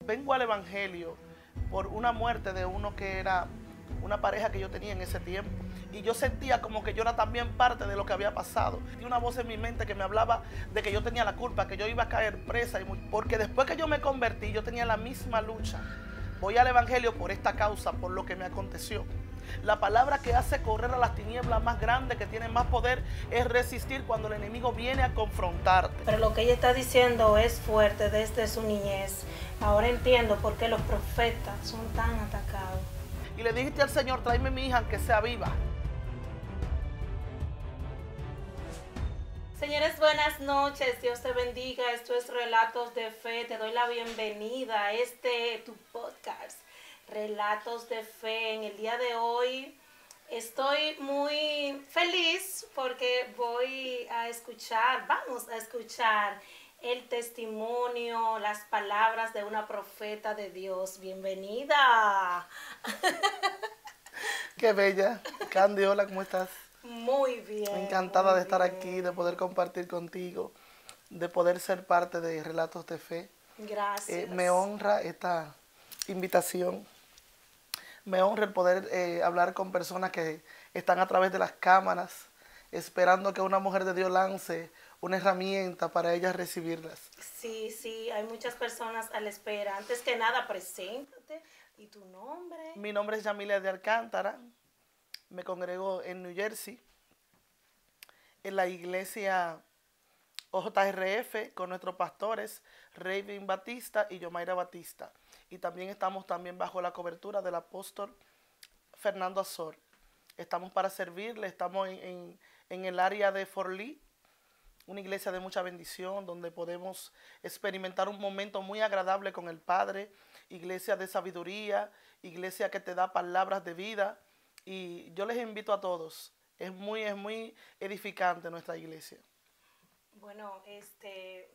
Vengo al evangelio por una muerte de uno que era una pareja que yo tenía en ese tiempo. Y yo sentía como que yo era también parte de lo que había pasado. Tenía una voz en mi mente que me hablaba de que yo tenía la culpa, que yo iba a caer presa. Porque después que yo me convertí, yo tenía la misma lucha. Voy al evangelio por esta causa, por lo que me aconteció. La palabra que hace correr a las tinieblas más grandes, que tienen más poder, es resistir cuando el enemigo viene a confrontarte. Pero lo que ella está diciendo es fuerte desde su niñez. Ahora entiendo por qué los profetas son tan atacados. Y le dijiste al Señor, tráeme mi hija que sea viva. Señores, buenas noches, Dios te bendiga, esto es Relatos de Fe, te doy la bienvenida a tu podcast, Relatos de Fe. En el día de hoy estoy muy feliz porque vamos a escuchar el testimonio, las palabras de una profeta de Dios. Bienvenida. Qué bella. Candy, hola, ¿cómo estás? Muy bien. Encantada muy de estar bien. aquí, de poder compartir contigo, de poder ser parte de Relatos de Fe. Gracias. Me honra esta invitación. Me honra el poder hablar con personas que están a través de las cámaras, esperando que una mujer de Dios lance una herramienta para ellas recibirlas. Sí, hay muchas personas a la espera. Antes que nada, preséntate y tu nombre. Mi nombre es Yamilia de Alcántara. Me congrego en New Jersey, en la iglesia OJRF, con nuestros pastores Raven Batista y Yomaira Batista. Y también estamos bajo la cobertura del apóstol Fernando Azor. Estamos para servirle, estamos en el área de Fort Lee, una iglesia de mucha bendición, donde podemos experimentar un momento muy agradable con el Padre, iglesia de sabiduría, iglesia que te da palabras de vida. Y yo les invito a todos, es muy edificante nuestra iglesia. Bueno,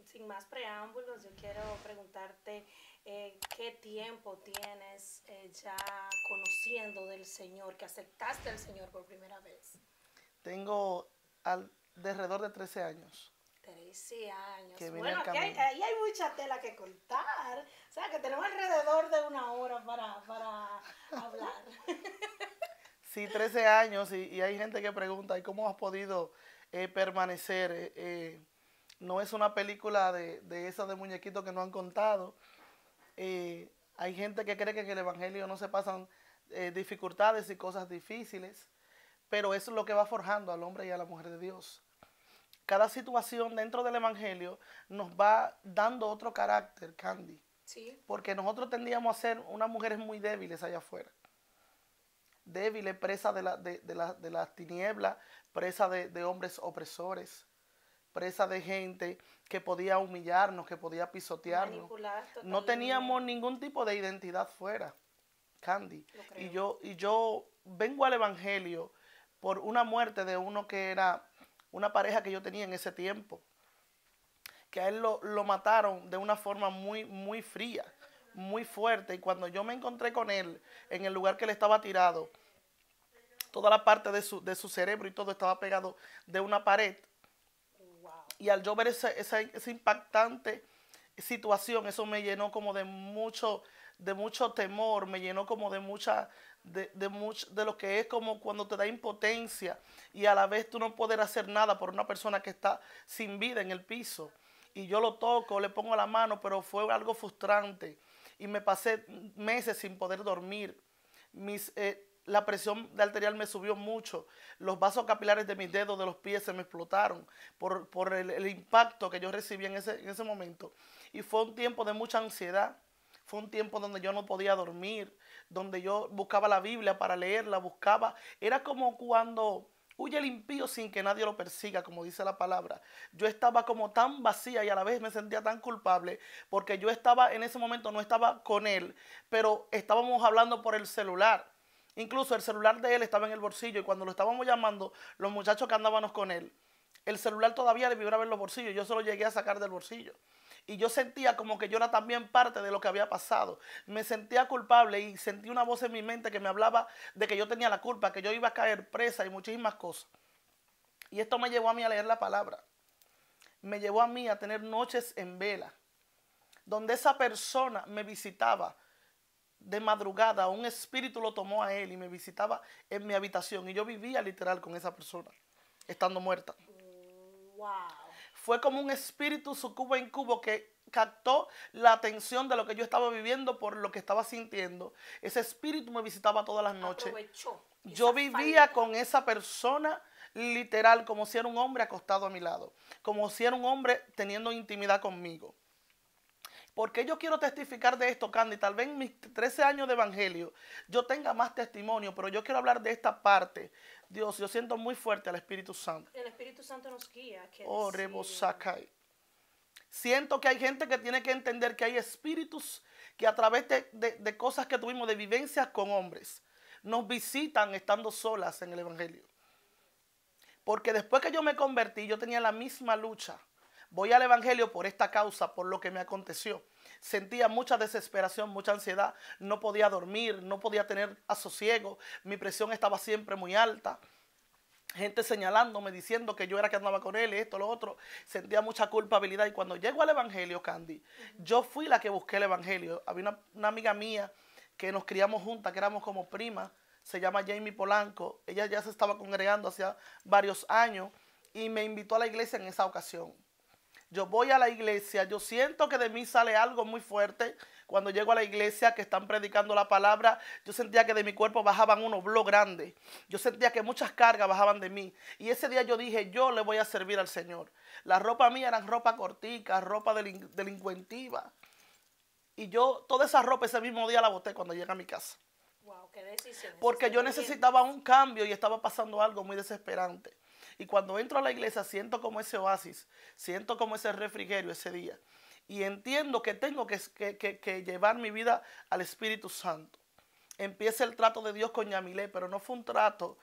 sin más preámbulos, yo quiero preguntarte qué tiempo tienes ya conociendo del Señor, que aceptaste al Señor por primera vez. Tengo alrededor de 13 años. 13 años. Que bueno, ahí hay mucha tela que cortar. O sea, que tenemos alrededor de una hora para hablar. Sí, 13 años y hay gente que pregunta, ¿y cómo has podido permanecer? No es una película de esas de muñequitos que no han contado. Hay gente que cree que en el evangelio no se pasan dificultades y cosas difíciles, pero eso es lo que va forjando al hombre y a la mujer de Dios. Cada situación dentro del evangelio nos va dando otro carácter, Candy. Sí. Porque nosotros tendíamos a ser unas mujeres muy débiles allá afuera. Débiles, presa de las tinieblas, presa de hombres opresores, presa de gente que podía humillarnos, que podía pisotearnos. Manipular totalmente. No teníamos ningún tipo de identidad fuera, Candy. Y yo vengo al evangelio por una muerte de uno que era una pareja que yo tenía en ese tiempo. Que a él lo mataron de una forma muy fría, muy fuerte. Y cuando yo me encontré con él en el lugar que él estaba tirado, toda la parte de su cerebro y todo estaba pegado de una pared. Wow. Y al yo ver esa impactante situación, eso me llenó como de mucho temor, me llenó como de lo que es como cuando te da impotencia y a la vez tú no poder hacer nada por una persona que está sin vida en el piso. Y yo lo toco, le pongo la mano, pero fue algo frustrante. Y me pasé meses sin poder dormir. La presión arterial me subió mucho. Los vasos capilares de mis dedos, de los pies, se me explotaron por el impacto que yo recibí en ese momento. Y fue un tiempo de mucha ansiedad. Fue un tiempo donde yo no podía dormir, donde yo buscaba la Biblia para leerla, Era como cuando huye el impío sin que nadie lo persiga, como dice la palabra. Yo estaba como tan vacía y a la vez me sentía tan culpable porque yo estaba en ese momento, no estaba con él, pero estábamos hablando por el celular. Incluso el celular de él estaba en el bolsillo y cuando lo estábamos llamando, los muchachos que andábamos con él, el celular todavía le vibraba en los bolsillos. Yo se lo llegué a sacar del bolsillo. Y yo sentía como que yo era también parte de lo que había pasado. Me sentía culpable y sentí una voz en mi mente que me hablaba de que yo tenía la culpa, que yo iba a caer presa y muchísimas cosas. Y esto me llevó a mí a leer la palabra. Me llevó a mí a tener noches en vela, donde esa persona me visitaba de madrugada, un espíritu lo tomó a él y me visitaba en mi habitación y yo vivía literal con esa persona, estando muerta. Wow. Fue como un espíritu sucubo en cubo que captó la atención de lo que yo estaba viviendo por lo que estaba sintiendo. Ese espíritu me visitaba todas las noches. Aprovechó Yo esa vivía falta. con esa persona literal como si era un hombre acostado a mi lado, como si era un hombre teniendo intimidad conmigo. Porque yo quiero testificar de esto, Candy. Tal vez en mis 13 años de evangelio yo tenga más testimonio, pero yo quiero hablar de esta parte. Dios, yo siento muy fuerte al Espíritu Santo. El Espíritu Santo nos guía. Oh, Rebosakai. Siento que hay gente que tiene que entender que hay espíritus que a través de cosas que tuvimos, de vivencias con hombres, nos visitan estando solas en el evangelio. Porque después que yo me convertí, yo tenía la misma lucha. Voy al evangelio por esta causa, por lo que me aconteció. Sentía mucha desesperación, mucha ansiedad. No podía dormir, no podía tener asosiego. Mi presión estaba siempre muy alta. Gente señalándome, diciendo que yo era que andaba con él, esto, lo otro. Sentía mucha culpabilidad. Y cuando llego al evangelio, Candy, yo fui la que busqué el evangelio. Había una amiga mía que nos criamos juntas, que éramos como primas. Se llama Jamie Polanco. Ella ya se estaba congregando hacía varios años y me invitó a la iglesia en esa ocasión. Yo voy a la iglesia, yo siento que de mí sale algo muy fuerte. Cuando llego a la iglesia que están predicando la palabra, yo sentía que de mi cuerpo bajaban unos bloques grandes. Yo sentía que muchas cargas bajaban de mí. Y ese día yo dije, yo le voy a servir al Señor. La ropa mía eran ropa cortica, ropa delincuentiva. Y yo toda esa ropa ese mismo día la boté cuando llegué a mi casa. Wow, qué decisión. Porque yo necesitaba un cambio y estaba pasando algo muy desesperante. Y cuando entro a la iglesia siento como ese oasis, siento como ese refrigerio ese día. Y entiendo que tengo que llevar mi vida al Espíritu Santo. Empieza el trato de Dios con Yamilé, pero no fue un trato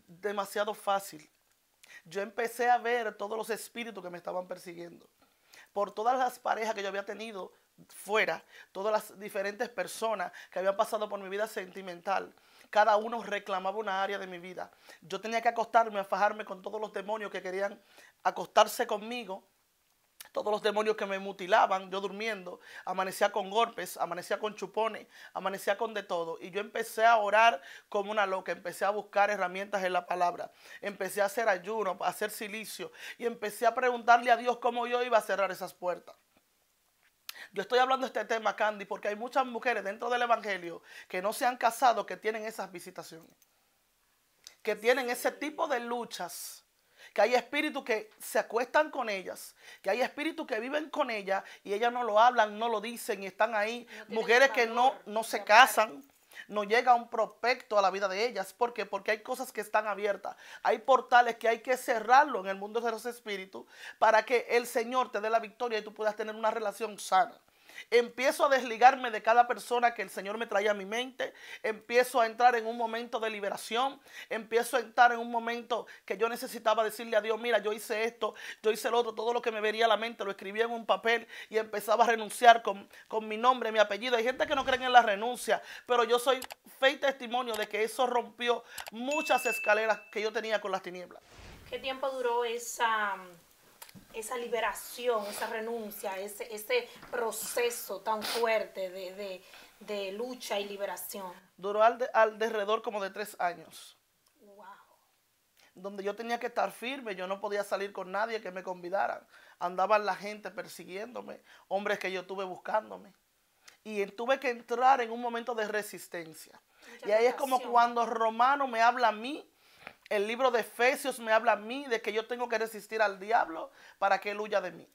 demasiado fácil. Yo empecé a ver todos los espíritus que me estaban persiguiendo. Por todas las parejas que yo había tenido fuera, todas las diferentes personas que habían pasado por mi vida sentimental, cada uno reclamaba una área de mi vida. Yo tenía que acostarme a fajarme con todos los demonios que querían acostarse conmigo, todos los demonios que me mutilaban, yo durmiendo, amanecía con golpes, amanecía con chupones, amanecía con de todo. Y yo empecé a orar como una loca, empecé a buscar herramientas en la palabra, empecé a hacer ayuno, a hacer silicio y empecé a preguntarle a Dios cómo yo iba a cerrar esas puertas. Yo estoy hablando de este tema, Candy, porque hay muchas mujeres dentro del evangelio que no se han casado, que tienen esas visitaciones, que tienen ese tipo de luchas, que hay espíritus que se acuestan con ellas, que hay espíritus que viven con ellas y ellas no lo hablan, no lo dicen y están ahí. No, mujeres que no se casan, no llega un prospecto a la vida de ellas. ¿Por qué? Porque hay cosas que están abiertas. Hay portales que hay que cerrarlo en el mundo de los espíritus para que el Señor te dé la victoria y tú puedas tener una relación sana. Empiezo a desligarme de cada persona que el Señor me traía a mi mente. Empiezo a entrar en un momento de liberación. Empiezo a entrar en un momento que yo necesitaba decirle a Dios, mira, yo hice esto, yo hice lo otro. Todo lo que me venía a la mente lo escribía en un papel y empezaba a renunciar con mi nombre, mi apellido. Hay gente que no cree en la renuncia, pero yo soy fe y testimonio de que eso rompió muchas escaleras que yo tenía con las tinieblas. ¿Qué tiempo duró esa liberación, esa renuncia, ese proceso tan fuerte de lucha y liberación? Duró alrededor como de 3 años. Wow. Donde yo tenía que estar firme, yo no podía salir con nadie que me convidaran. Andaban la gente persiguiéndome, hombres que yo tuve buscándome. Y tuve que entrar en un momento de resistencia. Y ahí es como cuando Romano me habla a mí, el libro de Efesios me habla a mí de que yo tengo que resistir al diablo para que él huya de mí.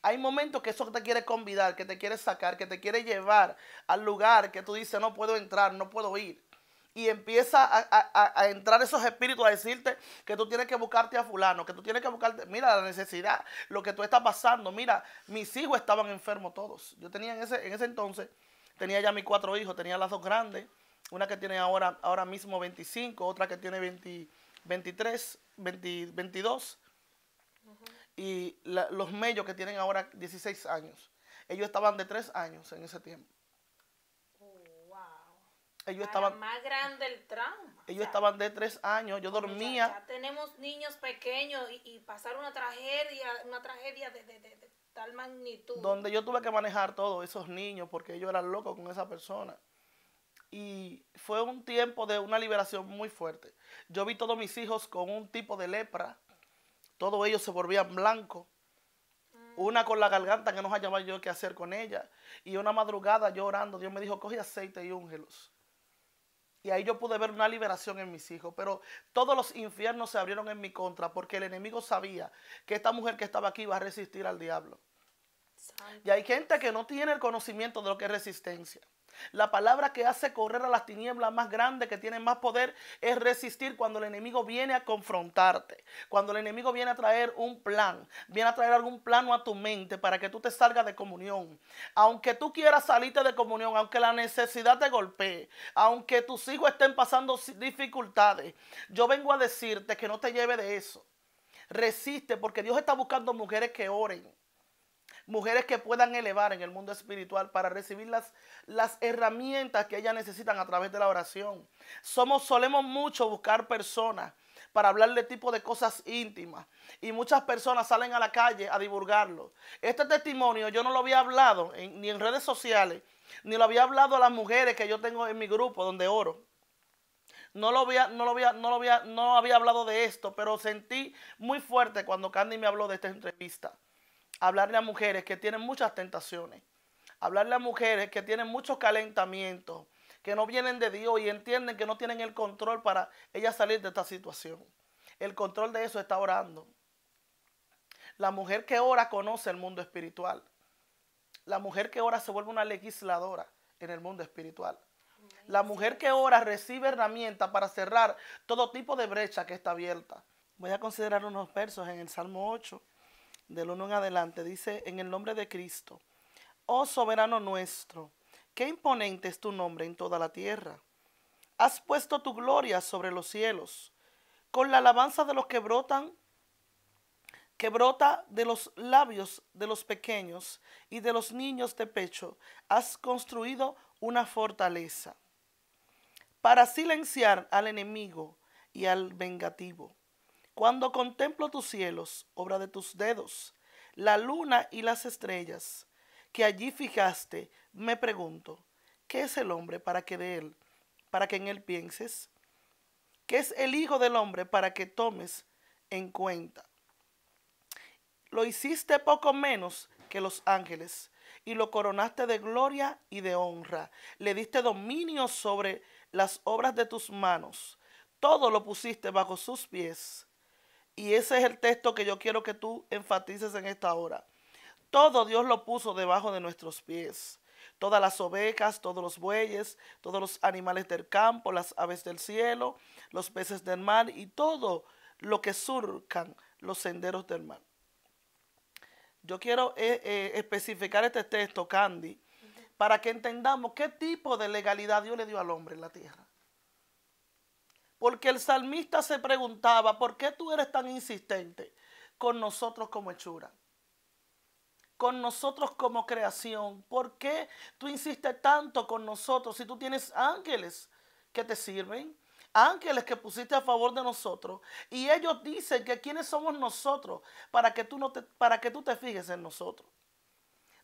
Hay momentos que eso te quiere convidar, que te quiere sacar, que te quiere llevar al lugar que tú dices, no puedo entrar, no puedo ir. Y empieza a entrar esos espíritus a decirte que tú tienes que buscarte a fulano, que tú tienes que buscarte, mira la necesidad, lo que tú estás pasando. Mira, mis hijos estaban enfermos todos. Yo tenía en ese entonces, tenía ya mis 4 hijos, tenía las 2 grandes. Una que tiene ahora mismo 25, otra que tiene 23, 22. Y los mellos que tienen ahora 16 años. Ellos estaban de 3 años en ese tiempo. Wow. Ellos estaban más grande el trauma. Ellos estaban de 3 años. Yo dormía. Ya tenemos niños pequeños y pasar una tragedia tal magnitud. Donde yo tuve que manejar todos esos niños porque ellos eran locos con esa persona. Y fue un tiempo de una liberación muy fuerte. Yo vi todos mis hijos con un tipo de lepra. Todos ellos se volvían blancos. Una con la garganta que no hallaba yo qué hacer con ella. Y una madrugada yo orando, Dios me dijo, coge aceite y úngelos. Y ahí yo pude ver una liberación en mis hijos. Pero todos los infiernos se abrieron en mi contra porque el enemigo sabía que esta mujer que estaba aquí iba a resistir al diablo. Santo. Y hay gente que no tiene el conocimiento de lo que es resistencia. La palabra que hace correr a las tinieblas más grandes, que tienen más poder, es resistir cuando el enemigo viene a confrontarte. Cuando el enemigo viene a traer un plan, viene a traer algún plano a tu mente para que tú te salgas de comunión. Aunque tú quieras salirte de comunión, aunque la necesidad te golpee, aunque tus hijos estén pasando dificultades, yo vengo a decirte que no te lleve de eso. Resiste, porque Dios está buscando mujeres que oren. Mujeres que puedan elevar en el mundo espiritual para recibir las herramientas que ellas necesitan a través de la oración. Solemos mucho buscar personas para hablarle tipo de cosas íntimas. Y muchas personas salen a la calle a divulgarlo. Este testimonio yo no lo había hablado ni en redes sociales, ni lo había hablado a las mujeres que yo tengo en mi grupo donde oro. No había hablado de esto, pero sentí muy fuerte cuando Candy me habló de esta entrevista. Hablarle a mujeres que tienen muchas tentaciones. Hablarle a mujeres que tienen muchos calentamientos, que no vienen de Dios y entienden que no tienen el control para ellas salir de esta situación. El control de eso está orando. La mujer que ora conoce el mundo espiritual. La mujer que ora se vuelve una legisladora en el mundo espiritual. La mujer que ora recibe herramientas para cerrar todo tipo de brecha que está abierta. Voy a considerar unos versos en el Salmo 8. Del 1 en adelante, dice, en el nombre de Cristo, oh soberano nuestro, qué imponente es tu nombre en toda la tierra. Has puesto tu gloria sobre los cielos, con la alabanza de los que brota de los labios de los pequeños y de los niños de pecho, has construido una fortaleza para silenciar al enemigo y al vengativo. Cuando contemplo tus cielos, obra de tus dedos, la luna y las estrellas que allí fijaste, me pregunto, ¿qué es el hombre para que en él pienses? ¿Qué es el hijo del hombre para que tomes en cuenta? Lo hiciste poco menos que los ángeles y lo coronaste de gloria y de honra. Le diste dominio sobre las obras de tus manos. Todo lo pusiste bajo sus pies. Y ese es el texto que yo quiero que tú enfatices en esta hora. Todo Dios lo puso debajo de nuestros pies. Todas las ovejas, todos los bueyes, todos los animales del campo, las aves del cielo, los peces del mar y todo lo que surcan los senderos del mar. Yo quiero especificar este texto, Candy, para que entendamos qué tipo de legalidad Dios le dio al hombre en la tierra. Porque el salmista se preguntaba, ¿por qué tú eres tan insistente con nosotros como hechura? Con nosotros como creación. ¿Por qué tú insistes tanto con nosotros si tú tienes ángeles que te sirven? Ángeles que pusiste a favor de nosotros. Y ellos dicen que quiénes somos nosotros para que tú te fijes en nosotros.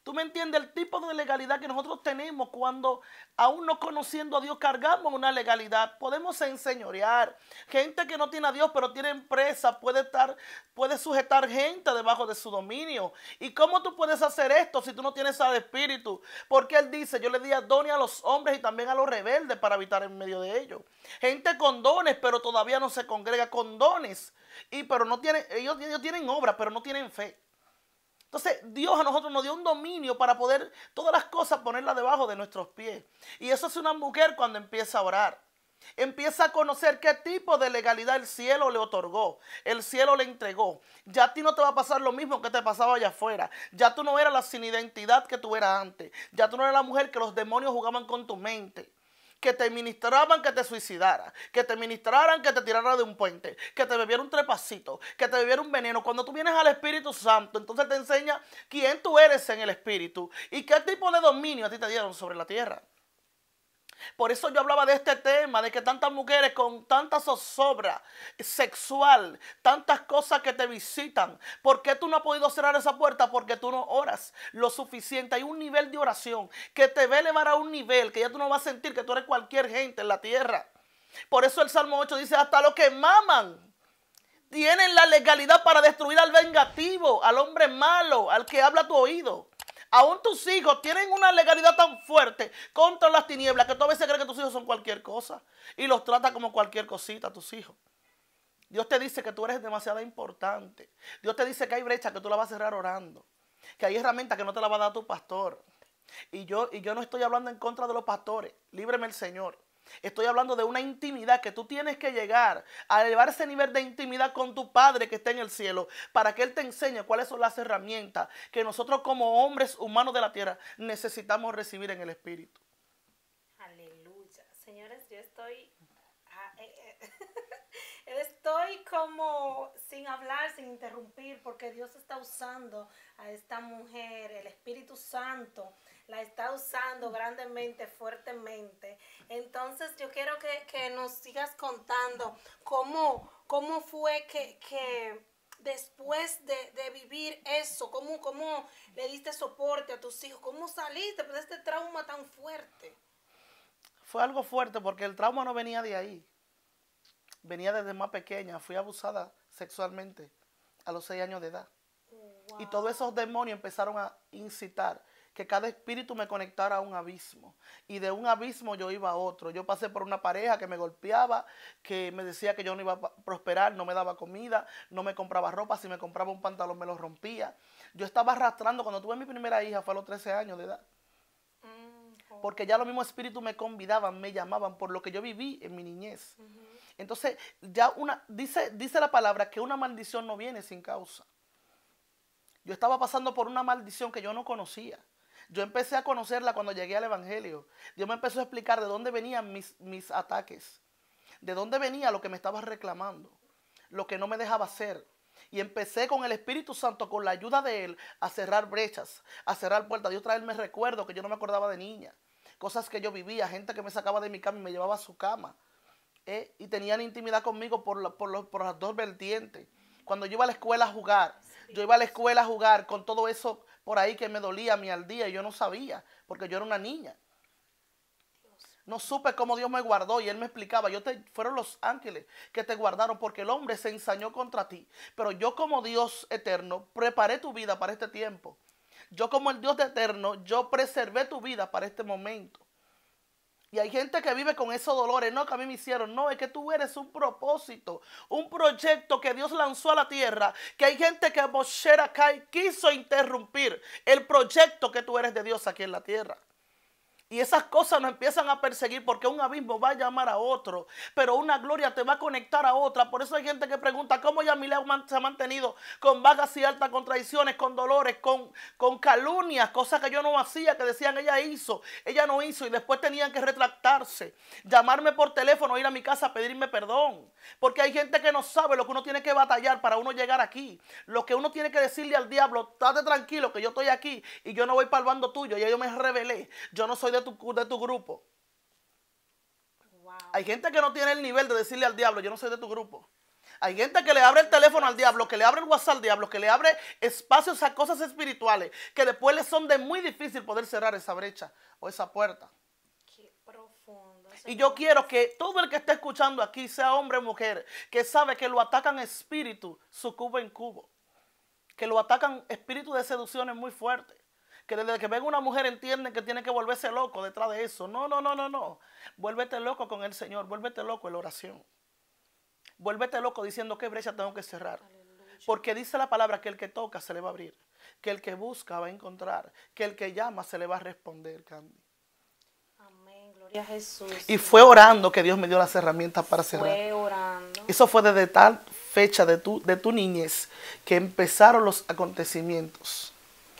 ¿Tú me entiendes? El tipo de legalidad que nosotros tenemos cuando, aún no conociendo a Dios, cargamos una legalidad. Podemos enseñorear. Gente que no tiene a Dios, pero tiene empresa, puede sujetar gente debajo de su dominio. ¿Y cómo tú puedes hacer esto si tú no tienes al Espíritu? Porque Él dice, yo le di dones a los hombres y también a los rebeldes para habitar en medio de ellos. Gente con dones, pero todavía no se congrega con dones. Pero no tienen, ellos tienen obra, pero no tienen fe. Entonces Dios a nosotros nos dio un dominio para poder todas las cosas ponerlas debajo de nuestros pies. Y eso es una mujer cuando empieza a orar. Empieza a conocer qué tipo de legalidad el cielo le otorgó. El cielo le entregó. Ya a ti no te va a pasar lo mismo que te pasaba allá afuera. Ya tú no eras la sin identidad que tú eras antes. Ya tú no eras la mujer que los demonios jugaban con tu mente. Que te ministraban que te suicidara, que te ministraran que te tirara de un puente, que te bebiera un trepacito, que te bebiera un veneno. Cuando tú vienes al Espíritu Santo, entonces te enseña quién tú eres en el Espíritu y qué tipo de dominio a ti te dieron sobre la tierra. Por eso yo hablaba de este tema, de que tantas mujeres con tanta zozobra sexual, tantas cosas que te visitan. ¿Por qué tú no has podido cerrar esa puerta? Porque tú no oras lo suficiente. Hay un nivel de oración que te va a elevar a un nivel que ya tú no vas a sentir que tú eres cualquier gente en la tierra. Por eso el Salmo 8 dice, hasta los que maman tienen la legalidad para destruir al vengativo, al hombre malo, al que habla a tu oído. Aún tus hijos tienen una legalidad tan fuerte contra las tinieblas que tú a veces crees que tus hijos son cualquier cosa y los trata como cualquier cosita a tus hijos. Dios te dice que tú eres demasiado importante. Dios te dice que hay brecha que tú la vas a cerrar orando. Que hay herramientas que no te la va a dar tu pastor. Y yo no estoy hablando en contra de los pastores. Líbreme el Señor. Estoy hablando de una intimidad que tú tienes que llegar a elevar ese nivel de intimidad con tu Padre que está en el cielo para que Él te enseñe cuáles son las herramientas que nosotros como hombres humanos de la tierra necesitamos recibir en el Espíritu. Aleluya. Señores, yo estoy estoy como sin hablar, sin interrumpir, porque Dios está usando a esta mujer, el Espíritu Santo la está usando grandemente, fuertemente. Entonces yo quiero que nos sigas contando cómo fue que después de vivir eso, cómo le diste soporte a tus hijos, cómo saliste de este trauma tan fuerte. Fue algo fuerte porque el trauma no venía de ahí. Venía desde más pequeña. Fui abusada sexualmente a los 6 años de edad. Wow. Y todos esos demonios empezaron a incitar que cada espíritu me conectara a un abismo. Y de un abismo yo iba a otro. Yo pasé por una pareja que me golpeaba, que me decía que yo no iba a prosperar, no me daba comida, no me compraba ropa, si me compraba un pantalón me lo rompía. Yo estaba arrastrando, cuando tuve mi primera hija fue a los 13 años de edad. Porque ya los mismos espíritus me convidaban, me llamaban por lo que yo viví en mi niñez. Entonces, ya dice la palabra que una maldición no viene sin causa. Yo estaba pasando por una maldición que yo no conocía. Yo empecé a conocerla cuando llegué al Evangelio. Dios me empezó a explicar de dónde venían mis ataques. De dónde venía lo que me estaba reclamando. Lo que no me dejaba hacer. Y empecé con el Espíritu Santo, con la ayuda de Él, a cerrar brechas, a cerrar puertas. Dios traerme recuerdos que yo no me acordaba de niña. Cosas que yo vivía, gente que me sacaba de mi cama y me llevaba a su cama. Y tenían intimidad conmigo por las dos vertientes. Cuando yo iba a la escuela a jugar, con todo eso por ahí que me dolía a mí al día y yo no sabía, porque yo era una niña. No supe cómo Dios me guardó y Él me explicaba, fueron los ángeles que te guardaron porque el hombre se ensañó contra ti. Pero yo como Dios eterno preparé tu vida para este tiempo. Yo como el Dios eterno, yo preservé tu vida para este momento. Y hay gente que vive con esos dolores, no que a mí me hicieron, no, es que tú eres un propósito, un proyecto que Dios lanzó a la tierra, que hay gente que Boshera Kai quiso interrumpir el proyecto que tú eres de Dios aquí en la tierra. Y esas cosas nos empiezan a perseguir porque un abismo va a llamar a otro, pero una gloria te va a conectar a otra. Por eso hay gente que pregunta cómo Yamilé se ha mantenido con vagas y altas contradicciones, con dolores, con calumnias, cosas que yo no hacía, que decían ella no hizo y después tenían que retractarse, llamarme por teléfono, ir a mi casa a pedirme perdón. Porque hay gente que no sabe lo que uno tiene que batallar para uno llegar aquí. Lo que uno tiene que decirle al diablo, estate tranquilo que yo estoy aquí y yo no voy para el bando tuyo, ya yo me rebelé, yo no soy de tu grupo. Wow. Hay gente que no tiene el nivel de decirle al diablo, yo no soy de tu grupo. Hay gente que le abre el teléfono al diablo, que le abre el WhatsApp al diablo, que le abre espacios a cosas espirituales, que después les son de muy difícil poder cerrar esa brecha o esa puerta. Qué profundo. Y yo quiero que todo el que esté escuchando aquí, sea hombre o mujer, que sabe que lo atacan espíritu, sucubo en cubo. Que lo atacan espíritus de seducciones muy fuertes. Que desde que ven una mujer entienden que tiene que volverse loco detrás de eso. No. Vuélvete loco con el Señor. Vuélvete loco en la oración. Vuélvete loco diciendo qué brecha tengo que cerrar. Aleluya. Porque dice la palabra que el que toca se le va a abrir. Que el que busca va a encontrar. Que el que llama se le va a responder, Candy. Amén. Gloria a Jesús. Y fue orando que Dios me dio las herramientas para cerrar. Fue orando. Eso fue desde tal fecha de tu niñez que empezaron los acontecimientos.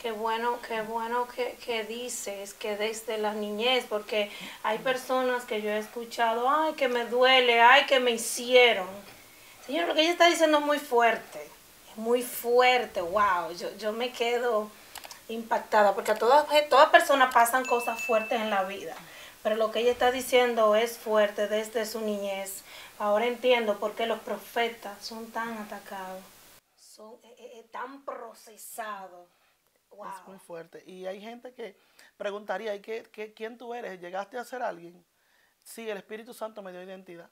Qué bueno que dices que desde la niñez, porque hay personas que yo he escuchado, ay, que me duele, ay, que me hicieron. Señor, lo que ella está diciendo es muy fuerte, wow, yo me quedo impactada, porque a toda persona pasan cosas fuertes en la vida, pero lo que ella está diciendo es fuerte desde su niñez. Ahora entiendo por qué los profetas son tan atacados, son tan procesados. Wow. Es muy fuerte. Y hay gente que preguntaría, ¿quién tú eres? ¿Llegaste a ser alguien? Sí, el Espíritu Santo me dio identidad.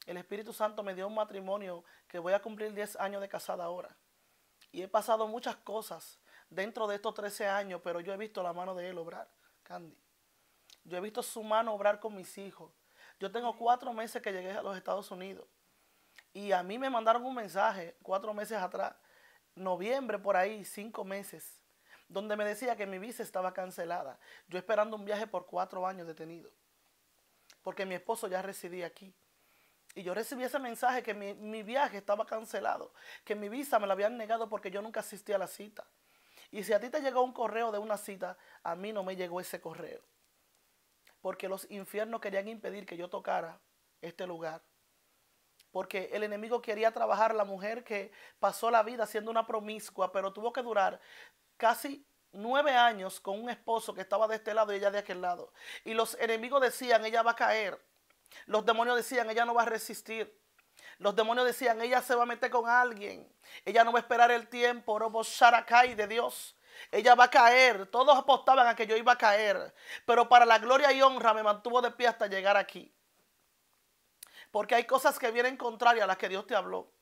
El Espíritu Santo me dio un matrimonio que voy a cumplir 10 años de casada ahora. Y he pasado muchas cosas dentro de estos 13 años, pero yo he visto la mano de Él obrar, Candy. Yo he visto su mano obrar con mis hijos. Yo tengo 4 meses que llegué a los Estados Unidos. Y a mí me mandaron un mensaje 4 meses atrás, noviembre por ahí, 5 meses, donde me decía que mi visa estaba cancelada. Yo esperando un viaje por 4 años detenido, porque mi esposo ya residía aquí. Y yo recibí ese mensaje que mi viaje estaba cancelado, que mi visa me la habían negado porque yo nunca asistí a la cita. Y si a ti te llegó un correo de una cita, a mí no me llegó ese correo. Porque los infiernos querían impedir que yo tocara este lugar. Porque el enemigo quería trabajar la mujer que pasó la vida siendo una promiscua, pero tuvo que durar casi 9 años con un esposo que estaba de este lado y ella de aquel lado. Y los enemigos decían, ella va a caer. Los demonios decían, ella no va a resistir. Los demonios decían, ella se va a meter con alguien. Ella no va a esperar el tiempo, Robo Sharakai de Dios. Ella va a caer. Todos apostaban a que yo iba a caer. Pero para la gloria y honra me mantuvo de pie hasta llegar aquí. Porque hay cosas que vienen contrarias a las que Dios te habló.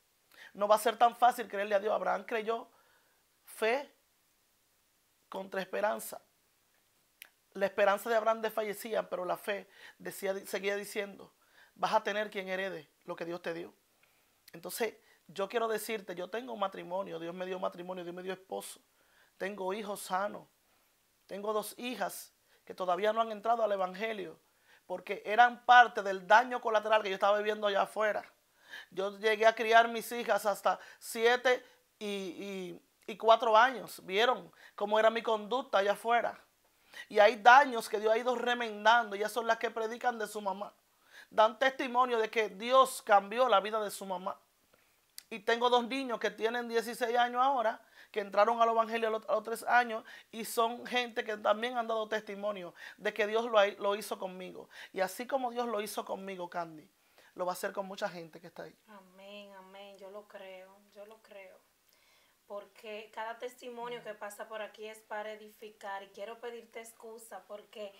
No va a ser tan fácil creerle a Dios. Abraham creyó fe contra esperanza. La esperanza de Abraham desfallecía, pero la fe seguía diciendo, vas a tener quien herede lo que Dios te dio. Entonces, yo quiero decirte, yo tengo un matrimonio, Dios me dio matrimonio, Dios me dio esposo. Tengo hijos sanos. Tengo 2 hijas que todavía no han entrado al evangelio, porque eran parte del daño colateral que yo estaba viviendo allá afuera. Yo llegué a criar mis hijas hasta 7 y 4 años. ¿Vieron cómo era mi conducta allá afuera? Y hay daños que Dios ha ido remendando y esas son las que predican de su mamá. Dan testimonio de que Dios cambió la vida de su mamá. Y tengo 2 niños que tienen 16 años ahora, que entraron al evangelio a los 3 años y son gente que también han dado testimonio de que Dios lo hizo conmigo. Y así como Dios lo hizo conmigo, Candy, lo va a hacer con mucha gente que está ahí. Amén, amén, yo lo creo. Porque cada testimonio que pasa por aquí es para edificar y quiero pedirte excusa porque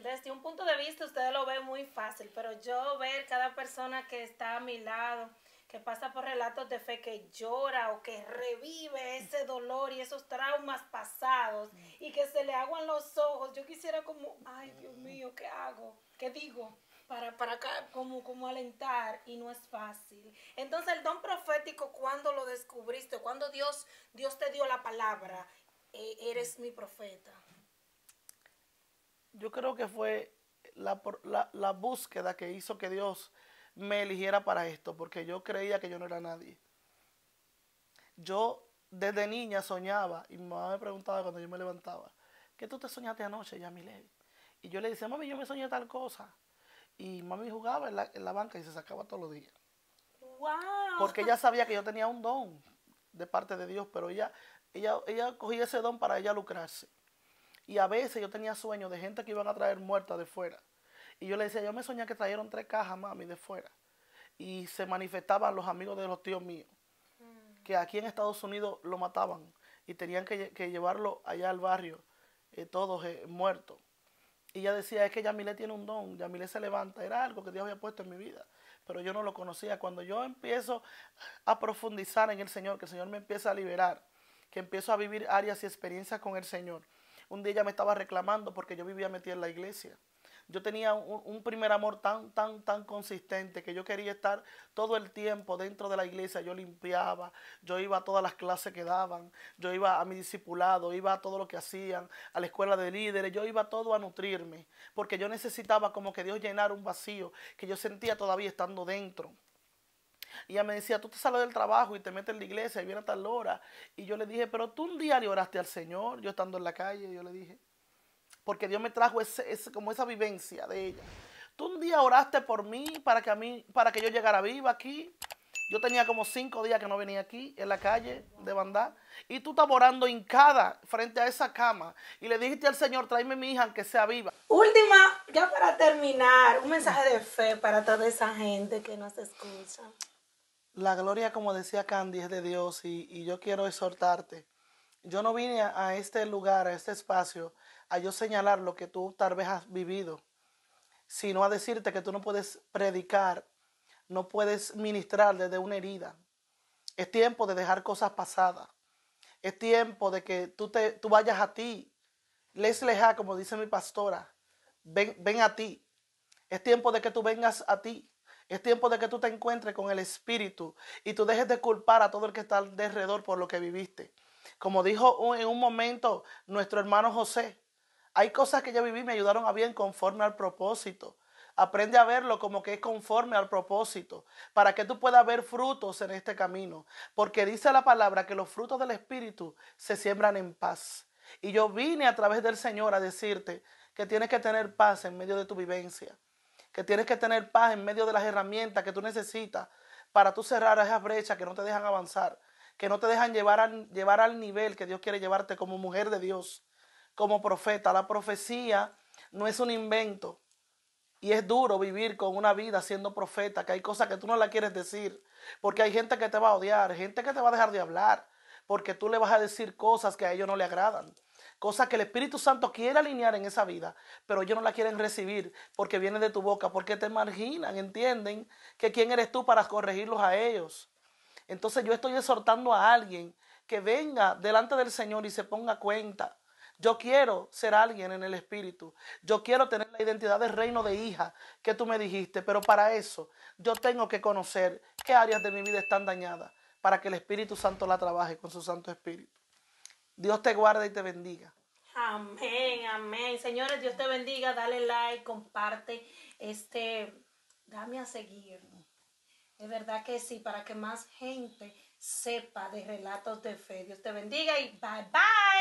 desde un punto de vista ustedes lo ven muy fácil, pero yo ver cada persona que está a mi lado, que pasa por relatos de fe, que llora o que revive ese dolor y esos traumas pasados y que se le aguan los ojos, yo quisiera como, ay Dios mío, ¿qué hago? ¿Qué digo? Para como alentar y no es fácil. Entonces el don profético, ¿cuándo lo descubriste? ¿Cuándo Dios te dio la palabra? Eres mi profeta. Yo creo que fue la búsqueda que hizo que Dios me eligiera para esto, porque yo creía que yo no era nadie. Yo desde niña soñaba, y mi mamá me preguntaba cuando yo me levantaba, ¿qué tú te soñaste anoche, Yamile? Y yo le decía, mami, yo me soñé tal cosa. Y mami jugaba en la banca y se sacaba todos los días. ¡Wow! Porque ella sabía que yo tenía un don de parte de Dios, pero ella cogía ese don para ella lucrarse. Y a veces yo tenía sueños de gente que iban a traer muerta de fuera. Y yo le decía, yo me soñé que trajeron 3 cajas, mami, de fuera. Y se manifestaban los amigos de los tíos míos, que aquí en Estados Unidos lo mataban y tenían que llevarlo allá al barrio, todos muertos. Y ella decía, es que Yamile tiene un don, Yamile se levanta, era algo que Dios había puesto en mi vida, pero yo no lo conocía. Cuando yo empiezo a profundizar en el Señor, que el Señor me empieza a liberar, que empiezo a vivir áreas y experiencias con el Señor, un día ella me estaba reclamando porque yo vivía metida en la iglesia. Yo tenía un primer amor tan consistente que yo quería estar todo el tiempo dentro de la iglesia. Yo limpiaba, yo iba a todas las clases que daban, yo iba a mi discipulado, iba a todo lo que hacían, a la escuela de líderes, yo iba todo a nutrirme, porque yo necesitaba como que Dios llenara un vacío que yo sentía todavía estando dentro. Y ella me decía, tú te sales del trabajo y te metes en la iglesia y viene a tal hora. Y yo le dije, pero tú un día le oraste al Señor, yo estando en la calle, yo le dije, porque Dios me trajo como esa vivencia de ella. Tú un día oraste por mí para que yo llegara viva aquí. Yo tenía como 5 días que no venía aquí, en la calle de Bandá. Y tú estabas orando hincada frente a esa cama. Y le dijiste al Señor, tráeme mi hija aunque sea viva. Última, ya para terminar, un mensaje de fe para toda esa gente que nos escucha. La gloria, como decía Candy, es de Dios y yo quiero exhortarte. Yo no vine a este lugar, a este espacio, a yo señalar lo que tú tal vez has vivido, sino a decirte que tú no puedes predicar, no puedes ministrar desde una herida. Es tiempo de dejar cosas pasadas. Es tiempo de que tú vayas a ti. Leslie Ha, como dice mi pastora, ven a ti. Es tiempo de que tú vengas a ti. Es tiempo de que tú te encuentres con el Espíritu y tú dejes de culpar a todo el que está alrededor por lo que viviste. Como dijo en un momento nuestro hermano José, hay cosas que yo viví y me ayudaron a bien conforme al propósito. Aprende a verlo como que es conforme al propósito, para que tú puedas ver frutos en este camino. Porque dice la palabra que los frutos del Espíritu se siembran en paz. Y yo vine a través del Señor a decirte que tienes que tener paz en medio de tu vivencia, que tienes que tener paz en medio de las herramientas que tú necesitas para tú cerrar esas brechas que no te dejan avanzar, que no te dejan llevar al nivel que Dios quiere llevarte como mujer de Dios, como profeta. La profecía no es un invento y es duro vivir con una vida siendo profeta, que hay cosas que tú no la quieres decir, porque hay gente que te va a odiar, gente que te va a dejar de hablar, porque tú le vas a decir cosas que a ellos no le agradan. Cosas que el Espíritu Santo quiere alinear en esa vida, pero ellos no la quieren recibir porque viene de tu boca, porque te marginan, entienden que quién eres tú para corregirlos a ellos. Entonces yo estoy exhortando a alguien que venga delante del Señor y se ponga cuenta. Yo quiero ser alguien en el Espíritu. Yo quiero tener la identidad del reino de hija que tú me dijiste, pero para eso yo tengo que conocer qué áreas de mi vida están dañadas para que el Espíritu Santo la trabaje con su Santo Espíritu. Dios te guarde y te bendiga. Amén, amén. Señores, Dios te bendiga. Dale like, comparte. Dame a seguir. Es verdad que sí, para que más gente sepa de relatos de fe. Dios te bendiga y bye bye.